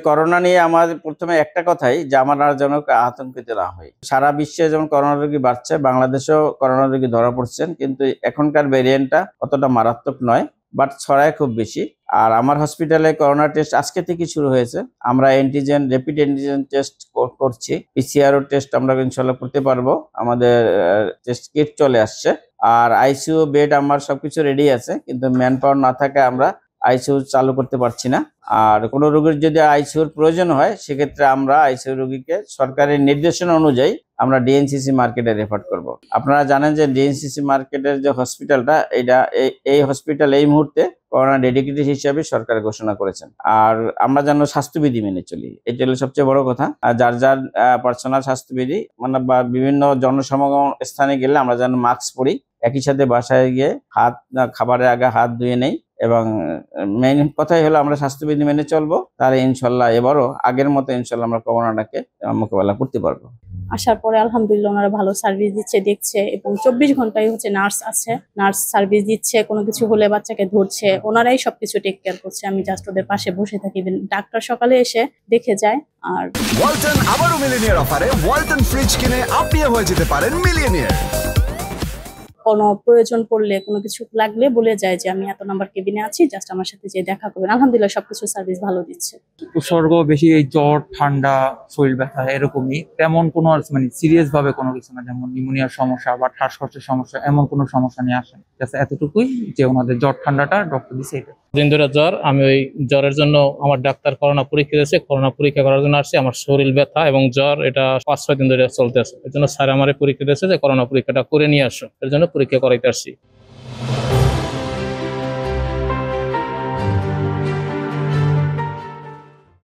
Corona নিয়ে আমাদের প্রথমে একটা কথাই যে আমরা যেন আতঙ্কিত না হই। সারা বিশ্বে যেমন করোনা রোগী বাড়ছে, বাংলাদেশেও করোনা রোগী ধরা পড়ছেন, কিন্তু এখনকার ভেরিয়েন্টটা অতটা মারাত্মক নয়, বাট ছড়ায় খুব বেশি। আর আমার হসপিটালে করোনা টেস্ট আজকে থেকে শুরু হয়েছে। আমরা র্যাপিড অ্যান্টিজেন টেস্ট করছি, পিসিআরও টেস্ট আমরা ইনশাল্লাহ করতে পারবো। আমাদের টেস্ট কিট চলে আসছে। আর আইসিইউ বেড আমার সবকিছু রেডি আছে, কিন্তু ম্যান পাওয়ার না থাকে আমরা আইসিইউ চালু করতে পারছি না। আর কোনো রোগীর যদি আইসিইউর প্রয়োজন হয়, সেক্ষেত্রে আমরা আইসিইউ রোগীকে সরকারের নির্দেশনা অনুযায়ী আমরা ডিএনসিসি মার্কেটে রেফার করব। আপনারা জানেন যে ডিএনসিসি মার্কেটের যে হসপিটালটা, এই হসপিটাল এই মুহূর্তে করোনা ডেডিকেটেড হিসেবে সরকার ঘোষণা করেছেন। আর আমরা যেন স্বাস্থ্যবিধি মেনে চলি, এটা হলো সবচেয়ে বড় কথা। আর যার যার পার্সোনাল স্বাস্থ্যবিধি মানে বা বিভিন্ন জনসমাগম স্থানে গেলে আমরা যেন মাস্ক পরি, একই সাথে বাসায় গিয়ে খাবারের আগে হাত ধুয়ে নেই, এবং মেইন কথাই হলো আমরা স্বাস্থ্যবিধি মেনে চলবো। তাহলে ইনশাল্লাহ এবারও আগের মতো ইনশাল্লাহ আমরা করোনাটাকে মোকাবেলা করতে পারবো। আসার পরে আলহামদুলিল্লাহ ওনারা ভালো সার্ভিস দিচ্ছে, দেখছে, এবং 24 ঘন্টায় নার্স আছে, নার্স সার্ভিস দিচ্ছে। কোনো কিছু হলে বাচ্চাকে ধরছে, ওনারাই সবকিছু টেক কেয়ার করছে। আমি জাস্ট ওদের পাশে বসে থাকি। ডাক্তার সকালে এসে দেখে যায়। আর ওয়ালটন আবারও মিলিয়নিয়ার অফারে ওয়ালটন ফ্রিজ কিনে আপনিও হয়ে যেতে পারেন মিলিয়নিয়ার। কোনো প্রয়োজন পড়লে, কোনো কিছু লাগলে বলে যায় যে আমি এত নাম্বার কেবিনে আছি, জাস্ট আমার সাথে যে দেখা করবেন। আলহামদুলিল্লাহ সবকিছু সার্ভিস ভালো দিচ্ছে। উপসর্গ বেশি এই জ্বর, ঠান্ডা, শরীর ব্যথা এরকমই, তেমন কোনো মানে সিরিয়াস ভাবে কোনো কিছু না, যেমন নিউমোনিয়ার সমস্যা বা শ্বাসকষ্টের সমস্যা, এমন কোনো সমস্যা নিয়ে আসেন। এতটুকুই যে ওনাদের জ্বর ঠান্ডাটা ডক্টর দিচ্ছে এটা। দিন ধরে জ্বর, আমি ওই জ্বরের জন্য আমার ডাক্তার করোনা পরীক্ষা দিয়েছে, করোনা পরীক্ষা করার জন্য আসছি। আমার শরীর ব্যথা এবং জ্বর এটা 5-6 দিন ধরে চলতেছে। এর জন্য স্যার আমার পরীক্ষা দিয়েছে যে করোনা পরীক্ষাটা করে নিয়ে আসো, এর জন্য পরীক্ষা করাইতে আসছি।